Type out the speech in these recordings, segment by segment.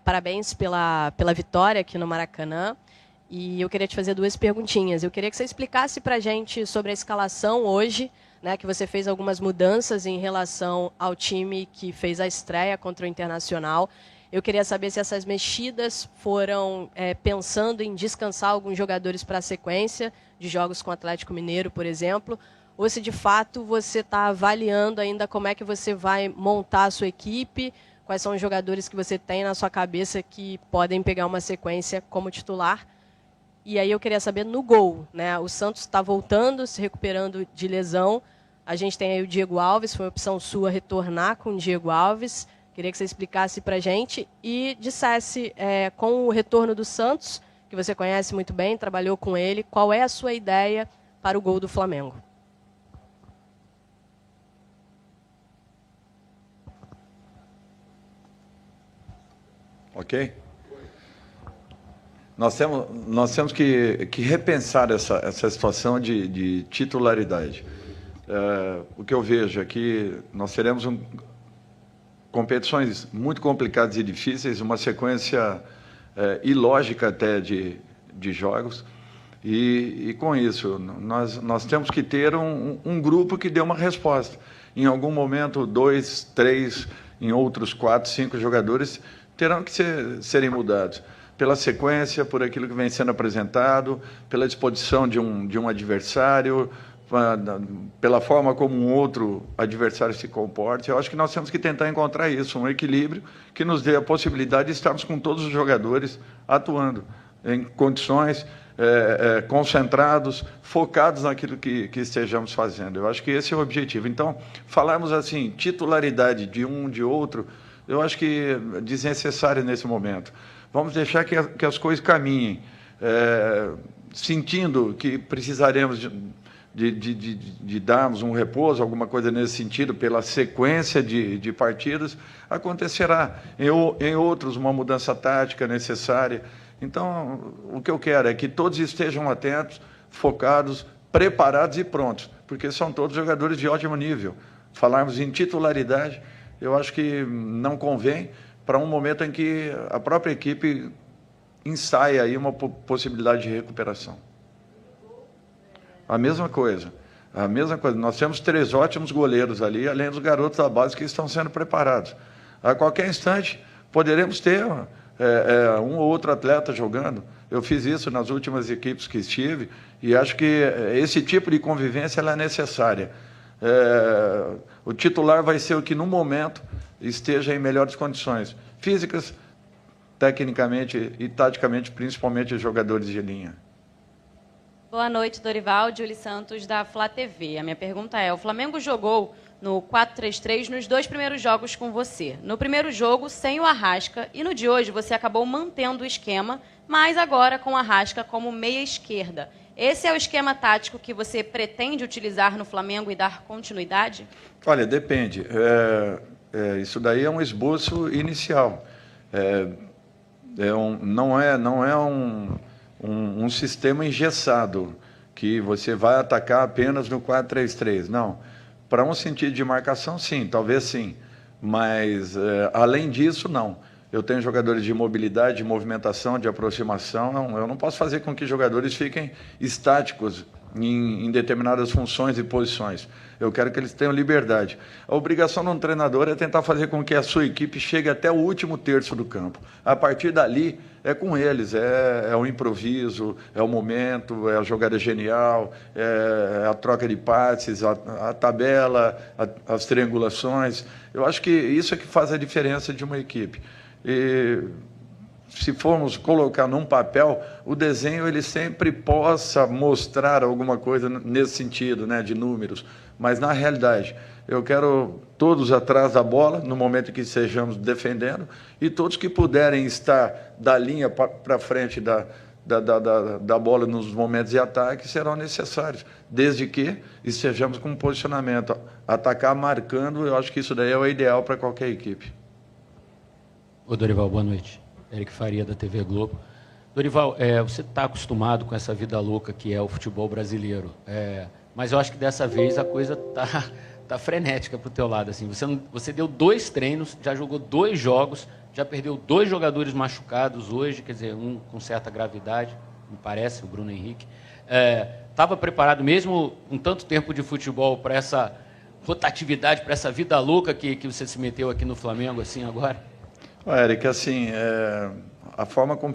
Parabéns pela vitória aqui no Maracanã. E eu queria te fazer duas perguntinhas. Eu queria que você explicasse para a gente sobre a escalação hoje, né, que você fez algumas mudanças em relação ao time que fez a estreia contra o Internacional. Eu queria saber se essas mexidas foram pensando em descansar alguns jogadores para a sequência de jogos com o Atlético Mineiro, por exemplo, ou se de fato você está avaliando ainda como é que você vai montar a sua equipe, quais são os jogadores que você tem na sua cabeça que podem pegar uma sequência como titular. E aí eu queria saber no gol, né? O Santos está voltando, se recuperando de lesão. A gente tem aí o Diego Alves, foi uma opção sua retornar com o Diego Alves. Queria que você explicasse para a gente e dissesse, com o retorno do Santos, que você conhece muito bem, trabalhou com ele, qual é a sua ideia para o gol do Flamengo? Ok? Nós temos que repensar essa situação de titularidade. O que eu vejo é que nós teremos competições muito complicadas e difíceis, uma sequência ilógica até de jogos, e com isso nós temos que ter um grupo que dê uma resposta. Em algum momento, 2, 3, em outros 4, 5 jogadores terão que serem mudados pela sequência, por aquilo que vem sendo apresentado, pela disposição de um adversário, pela forma como um outro adversário se comporta. Eu acho que nós temos que tentar encontrar isso, um equilíbrio que nos dê a possibilidade de estarmos com todos os jogadores atuando em condições concentrados, focados naquilo que estejamos fazendo. Eu acho que esse é o objetivo. Então, falarmos assim, titularidade de um, de outro, eu acho que é desnecessário nesse momento. Vamos deixar que as coisas caminhem, sentindo que precisaremos de darmos um repouso, alguma coisa nesse sentido, pela sequência de partidas, acontecerá. Em outros, uma mudança tática necessária. Então, o que eu quero é que todos estejam atentos, focados, preparados e prontos, porque são todos jogadores de ótimo nível. Falarmos em titularidade, eu acho que não convém, para um momento em que a própria equipe ensaia aí uma possibilidade de recuperação. A mesma coisa. Nós temos 3 ótimos goleiros ali, além dos garotos da base que estão sendo preparados. A qualquer instante, poderemos ter um ou outro atleta jogando. Eu fiz isso nas últimas equipes que estive e acho que esse tipo de convivência ela é necessária. O titular vai ser o que, no momento, esteja em melhores condições físicas, tecnicamente e taticamente, principalmente os jogadores de linha. Boa noite, Dorival. Julie Santos, da Flá TV. A minha pergunta é, o Flamengo jogou no 4-3-3 nos 2 primeiros jogos com você. No primeiro jogo, sem o Arrasca, e no de hoje você acabou mantendo o esquema, mas agora com o Arrasca como meia esquerda. Esse é o esquema tático que você pretende utilizar no Flamengo e dar continuidade? Olha, depende. Isso daí é um esboço inicial. Não é um sistema engessado, que você vai atacar apenas no 4-3-3. Não. Para um sentido de marcação, sim, talvez sim. Mas, além disso, não. Eu tenho jogadores de mobilidade, de movimentação, de aproximação. Eu não posso fazer com que jogadores fiquem estáticos em determinadas funções e posições. Eu quero que eles tenham liberdade. A obrigação de um treinador é tentar fazer com que a sua equipe chegue até o último terço do campo. A partir dali, é com eles, é o improviso, é o momento, é a jogada genial, é a troca de passes, a tabela, as triangulações. Eu acho que isso é que faz a diferença de uma equipe. E se formos colocar num papel, o desenho ele sempre possa mostrar alguma coisa nesse sentido, né, de números. Mas, na realidade, eu quero todos atrás da bola, no momento que estejamos defendendo, e todos que puderem estar da linha para frente da bola nos momentos de ataque serão necessários, desde que estejamos com um posicionamento. Atacar marcando, eu acho que isso daí é o ideal para qualquer equipe. Ô, Dorival, boa noite. Eric Faria, da TV Globo. Dorival, você está acostumado com essa vida louca que é o futebol brasileiro, mas eu acho que dessa vez a coisa tá frenética para o teu lado. Assim. Você deu 2 treinos, já jogou 2 jogos, já perdeu 2 jogadores machucados hoje, quer dizer, um com certa gravidade, me parece, o Bruno Henrique. Estava preparado mesmo um tanto tempo de futebol para essa rotatividade, para essa vida louca que você se meteu aqui no Flamengo assim agora? Eric, assim, a forma como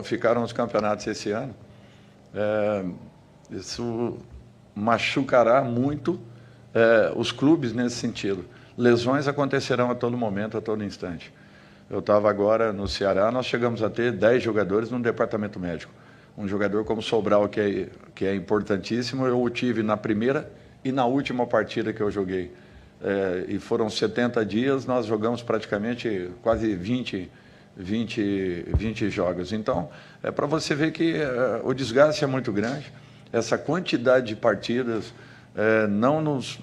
ficaram os campeonatos esse ano, isso machucará muito os clubes nesse sentido. Lesões acontecerão a todo momento, a todo instante. Eu estava agora no Ceará, nós chegamos a ter 10 jogadores no departamento médico. Um jogador como Sobral, que é importantíssimo, eu o tive na primeira e na última partida que eu joguei. E foram 70 dias, nós jogamos praticamente quase 20 jogos. Então, é para você ver que o desgaste é muito grande. Essa quantidade de partidas não nos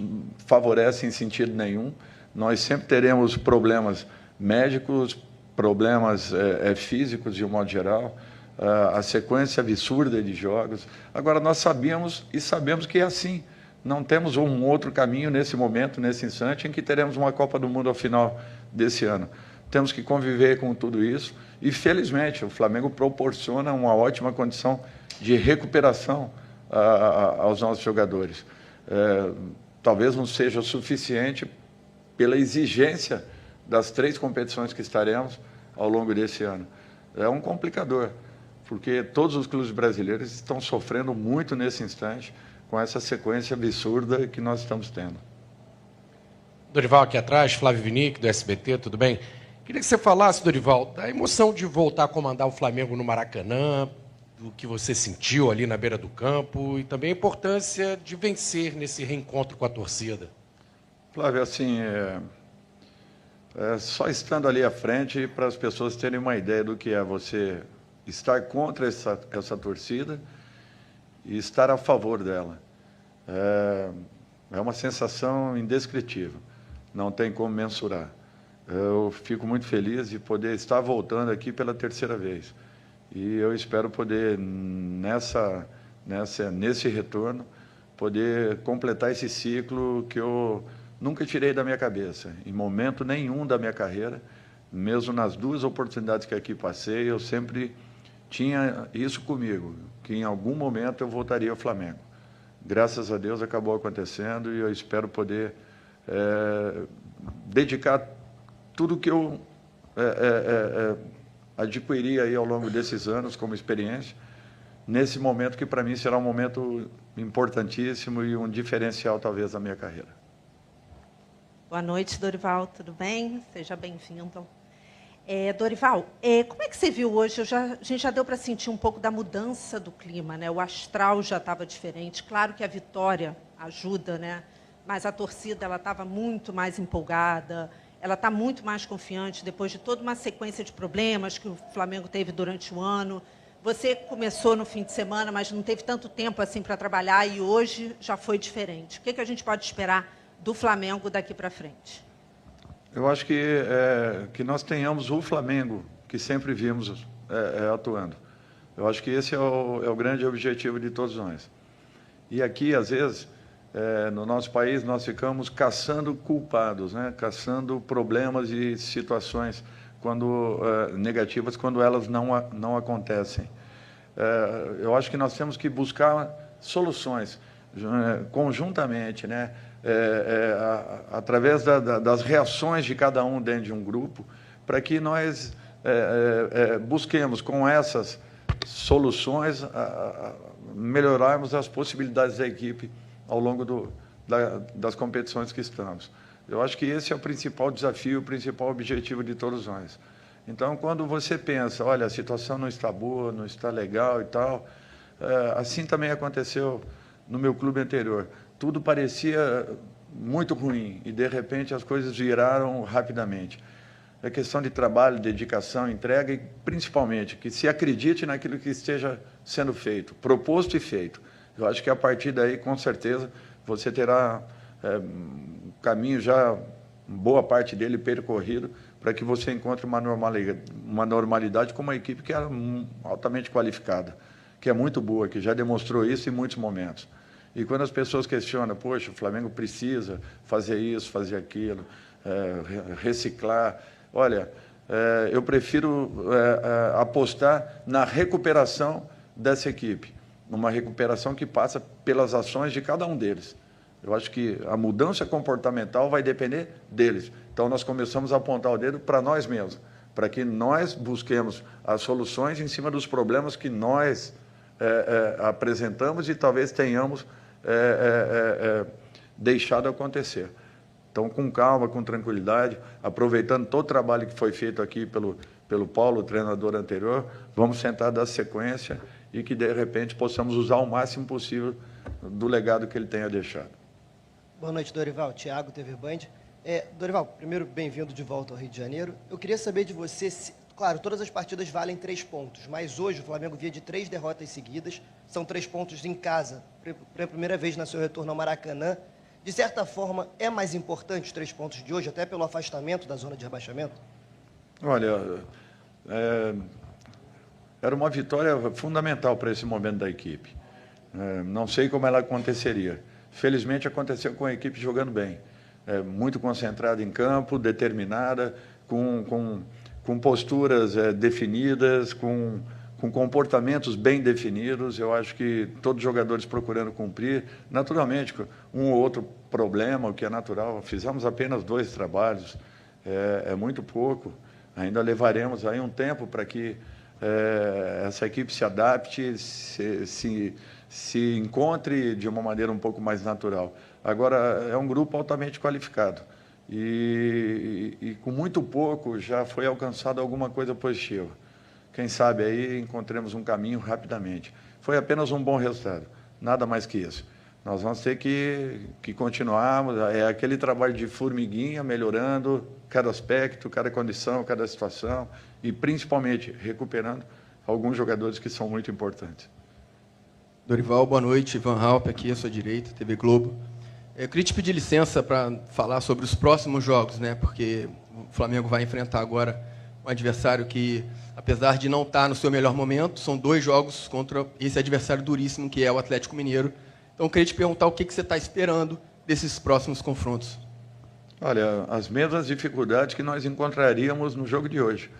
favorece em sentido nenhum. Nós sempre teremos problemas médicos, problemas físicos de um modo geral, a sequência absurda de jogos. Agora, nós sabemos que é assim. Não temos um outro caminho nesse momento, nesse instante, em que teremos uma Copa do Mundo ao final desse ano. Temos que conviver com tudo isso e, felizmente, o Flamengo proporciona uma ótima condição de recuperação aos nossos jogadores. Talvez não seja o suficiente pela exigência das 3 competições que estaremos ao longo desse ano. É um complicador, porque todos os clubes brasileiros estão sofrendo muito nesse instante com essa sequência absurda que nós estamos tendo. Dorival, aqui atrás, Flávio Vinick, do SBT, tudo bem? Queria que você falasse, Dorival, da emoção de voltar a comandar o Flamengo no Maracanã, do que você sentiu ali na beira do campo e também a importância de vencer nesse reencontro com a torcida. Flávio, assim, só estando ali à frente para as pessoas terem uma ideia do que é você estar contra essa torcida e estar a favor dela. É uma sensação indescritível, não tem como mensurar. Eu fico muito feliz de poder estar voltando aqui pela 3ª vez. E eu espero poder, nesse retorno, poder completar esse ciclo que eu nunca tirei da minha cabeça, em momento nenhum da minha carreira, mesmo nas 2 oportunidades que aqui passei, eu sempre tinha isso comigo, que em algum momento eu voltaria ao Flamengo. Graças a Deus acabou acontecendo e eu espero poder dedicar tudo que eu adquiri aí ao longo desses anos como experiência, nesse momento que para mim será um momento importantíssimo e um diferencial talvez da minha carreira. Boa noite, Dorival, tudo bem? Seja bem-vindo. Dorival, como é que você viu hoje? A gente já deu para sentir um pouco da mudança do clima, né? O astral já estava diferente. Claro que a vitória ajuda, né? Mas a torcida ela estava muito mais empolgada, ela está muito mais confiante depois de toda uma sequência de problemas que o Flamengo teve durante o ano. Você começou no fim de semana, mas não teve tanto tempo assim para trabalhar e hoje já foi diferente. O que a gente pode esperar do Flamengo daqui para frente? Eu acho que nós tenhamos o Flamengo que sempre vimos atuando. Eu acho que esse é o grande objetivo de todos nós. E aqui, às vezes, no nosso país, nós ficamos caçando culpados, né? Caçando problemas e situações negativas quando elas não acontecem. Eu acho que nós temos que buscar soluções conjuntamente, né? Através das reações de cada um dentro de um grupo, para que nós busquemos com essas soluções melhorarmos as possibilidades da equipe ao longo das competições que estamos. Eu acho que esse é o principal desafio, o principal objetivo de todos nós. Então, quando você pensa, olha, a situação não está boa, não está legal e tal, assim também aconteceu no meu clube anterior. Tudo parecia muito ruim e, de repente, as coisas viraram rapidamente. É questão de trabalho, dedicação, entrega e, principalmente, que se acredite naquilo que esteja sendo feito, proposto e feito. Eu acho que a partir daí, com certeza, você terá um caminho já, boa parte dele percorrido, para que você encontre uma normalidade com uma equipe que é altamente qualificada, que é muito boa, que já demonstrou isso em muitos momentos. E quando as pessoas questionam, poxa, o Flamengo precisa fazer isso, fazer aquilo, reciclar, olha, eu prefiro apostar na recuperação dessa equipe, numa recuperação que passa pelas ações de cada um deles. Eu acho que a mudança comportamental vai depender deles. Então, nós começamos a apontar o dedo para nós mesmos, para que nós busquemos as soluções em cima dos problemas que nós apresentamos e talvez tenhamos deixado acontecer. Então, com calma, com tranquilidade, aproveitando todo o trabalho que foi feito aqui pelo Paulo, o treinador anterior, vamos tentar dar sequência e que, de repente, possamos usar o máximo possível do legado que ele tenha deixado. Boa noite, Dorival. Thiago, TV Band. Dorival, primeiro, bem-vindo de volta ao Rio de Janeiro. Eu queria saber de você, claro, todas as partidas valem 3 pontos, mas hoje o Flamengo vinha de 3 derrotas seguidas, são 3 pontos em casa, pela primeira vez na seu retorno ao Maracanã. De certa forma, é mais importante os 3 pontos de hoje, até pelo afastamento da zona de rebaixamento? Olha, era uma vitória fundamental para esse momento da equipe. Não sei como ela aconteceria. Felizmente aconteceu com a equipe jogando bem. Muito concentrada em campo, determinada, com posturas definidas, com comportamentos bem definidos. Eu acho que todos os jogadores procurando cumprir. Naturalmente, um ou outro problema, o que é natural. Fizemos apenas 2 trabalhos, é muito pouco. Ainda levaremos aí um tempo para que essa equipe se adapte, se encontre de uma maneira um pouco mais natural. Agora, é um grupo altamente qualificado e com muito pouco já foi alcançado alguma coisa positiva. Quem sabe aí encontremos um caminho rapidamente. Foi apenas um bom resultado, nada mais que isso. Nós vamos ter que continuarmos, aquele trabalho de formiguinha, melhorando cada aspecto, cada condição, cada situação e, principalmente, recuperando alguns jogadores que são muito importantes. Dorival, boa noite. Ivan Halpe, aqui à sua direita, TV Globo. Eu queria te pedir licença para falar sobre os próximos jogos, né? Porque o Flamengo vai enfrentar agora um adversário que, apesar de não estar no seu melhor momento, são 2 jogos contra esse adversário duríssimo, que é o Atlético Mineiro. Então, eu queria te perguntar o que você está esperando desses próximos confrontos. Olha, as mesmas dificuldades que nós encontraríamos no jogo de hoje.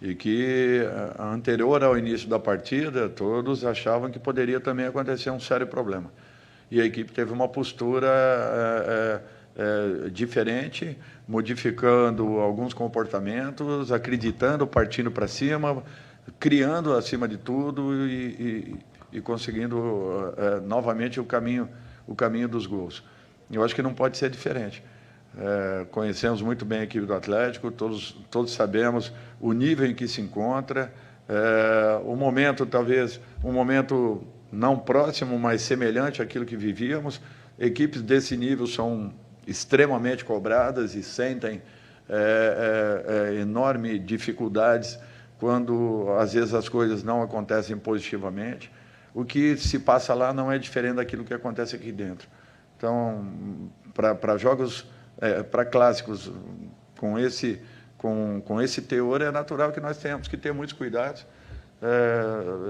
E que, anterior ao início da partida, todos achavam que poderia também acontecer um sério problema. E a equipe teve uma postura diferente, modificando alguns comportamentos, acreditando, partindo para cima, criando acima de tudo e conseguindo novamente o caminho dos gols. Eu acho que não pode ser diferente. Conhecemos muito bem a equipe do Atlético, todos sabemos o nível em que se encontra, o momento, talvez, um momento não próximo, mas semelhante àquilo que vivíamos. Equipes desse nível são extremamente cobradas e sentem enormes dificuldades quando, às vezes, as coisas não acontecem positivamente. O que se passa lá não é diferente daquilo que acontece aqui dentro. Então, para jogos... para clássicos com esse teor, é natural que nós tenhamos que ter muitos cuidados.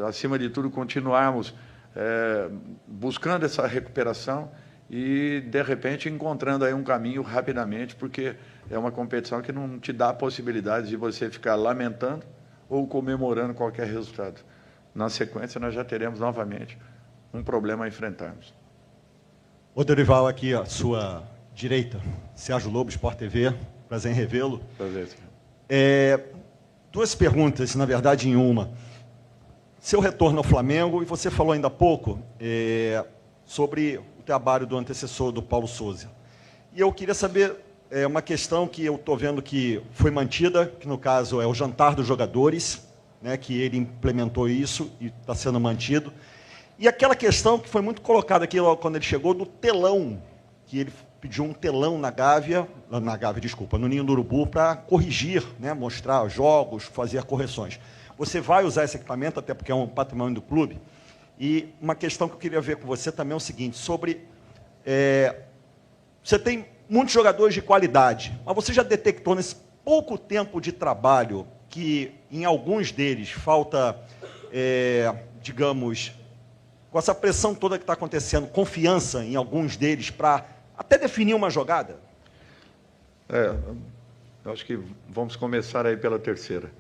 Acima de tudo, continuarmos buscando essa recuperação e, de repente, encontrando aí um caminho rapidamente, porque é uma competição que não te dá a possibilidade de você ficar lamentando ou comemorando qualquer resultado. Na sequência, nós já teremos novamente um problema a enfrentarmos. Ô, Dorival, aqui à sua direita, Sérgio Lobo, Sport TV, prazer em revê-lo. Prazer. 2 perguntas, na verdade, em uma. Seu retorno ao Flamengo, e você falou ainda há pouco sobre o trabalho do antecessor do Paulo Sousa. E eu queria saber uma questão que eu estou vendo que foi mantida, que no caso é o jantar dos jogadores, né, que ele implementou isso e está sendo mantido. E aquela questão que foi muito colocada aqui logo quando ele chegou, do telão, que ele pediu um telão no Ninho do Urubu, para corrigir, né, mostrar jogos, fazer correções. Você vai usar esse equipamento, até porque é um patrimônio do clube. E uma questão que eu queria ver com você também é o seguinte, sobre... você tem muitos jogadores de qualidade, mas você já detectou nesse pouco tempo de trabalho que em alguns deles falta, digamos, com essa pressão toda que está acontecendo, confiança em alguns deles para até definir uma jogada? Eu acho que vamos começar aí pela terceira.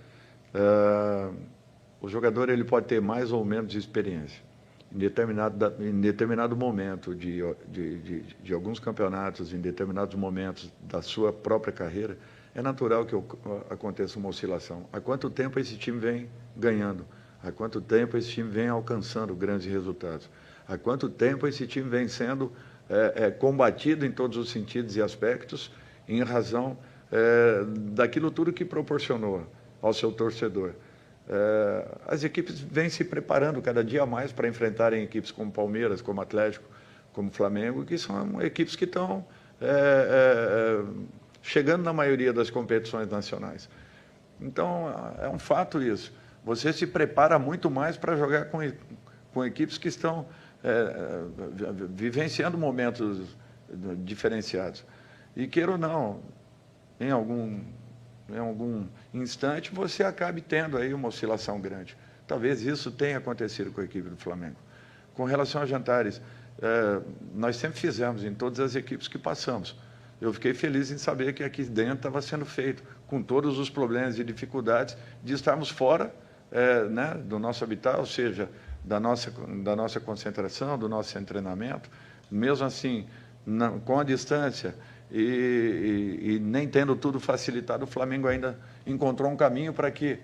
O jogador ele pode ter mais ou menos experiência. Em determinado momento de alguns campeonatos, em determinados momentos da sua própria carreira, é natural que aconteça uma oscilação. Há quanto tempo esse time vem ganhando? Há quanto tempo esse time vem alcançando grandes resultados? Há quanto tempo esse time vem sendo combatido em todos os sentidos e aspectos em razão daquilo tudo que proporcionou ao seu torcedor? As equipes vêm se preparando cada dia mais para enfrentarem equipes como Palmeiras, como Atlético, como Flamengo, que são equipes que estão chegando na maioria das competições nacionais. Então, é um fato isso. Você se prepara muito mais para jogar com equipes que estão vivenciando momentos diferenciados. E queira ou não, em algum instante, você acabe tendo aí uma oscilação grande. Talvez isso tenha acontecido com a equipe do Flamengo. Com relação a jantares, nós sempre fizemos em todas as equipes que passamos. Eu fiquei feliz em saber que aqui dentro estava sendo feito, com todos os problemas e dificuldades de estarmos fora do nosso habitat, ou seja, da nossa concentração, do nosso treinamento. Mesmo assim, com a distância e nem tendo tudo facilitado, o Flamengo ainda encontrou um caminho para que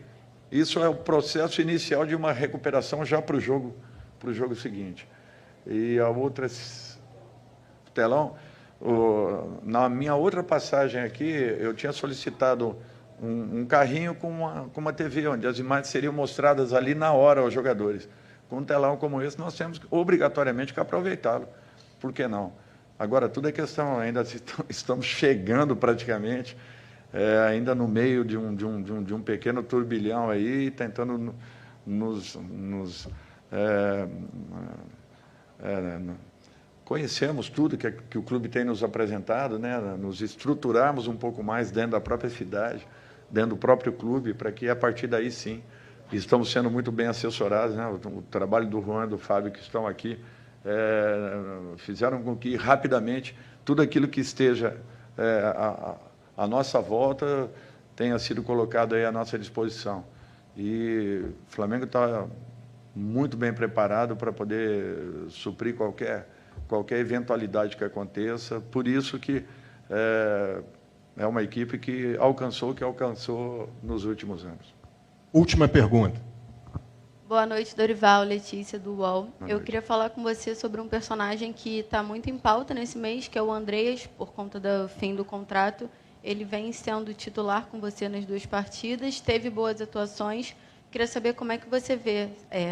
isso é o processo inicial de uma recuperação já para o jogo seguinte. E a outra, telão, na minha outra passagem aqui, eu tinha solicitado um carrinho com uma TV, onde as imagens seriam mostradas ali na hora aos jogadores. Com um telão como esse, nós temos obrigatoriamente que aproveitá-lo. Por que não? Agora, tudo é questão, ainda estamos chegando praticamente, ainda no meio de um pequeno turbilhão aí, tentando conhecermos tudo que o clube tem nos apresentado, né? Nos estruturarmos um pouco mais dentro da própria cidade, dentro do próprio clube, para que a partir daí sim, estamos sendo muito bem assessorados, né? O trabalho do Juan e do Fábio que estão aqui, fizeram com que rapidamente tudo aquilo que esteja à nossa volta tenha sido colocado aí à nossa disposição. E o Flamengo está muito bem preparado para poder suprir qualquer eventualidade que aconteça. Por isso que é uma equipe que alcançou o que alcançou nos últimos anos. Última pergunta. Boa noite, Dorival, Letícia, do UOL. Eu queria falar com você sobre um personagem que está muito em pauta nesse mês, que é o Andreas, por conta do fim do contrato. Ele vem sendo titular com você nas 2 partidas, teve boas atuações. Queria saber como é que você vê.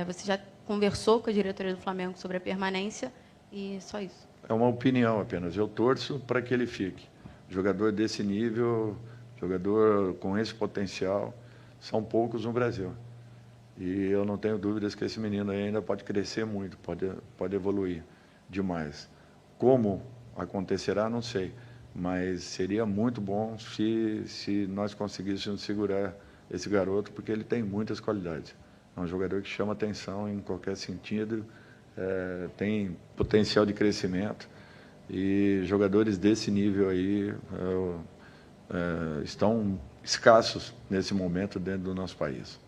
Você já conversou com a diretoria do Flamengo sobre a permanência e só isso. É uma opinião apenas. Eu torço para que ele fique. Jogador desse nível, jogador com esse potencial, são poucos no Brasil. E eu não tenho dúvidas que esse menino ainda pode crescer muito, pode evoluir demais. Como acontecerá, não sei. Mas seria muito bom se nós conseguíssemos segurar esse garoto, porque ele tem muitas qualidades. É um jogador que chama atenção em qualquer sentido, tem potencial de crescimento. E jogadores desse nível aí estão escassos nesse momento dentro do nosso país.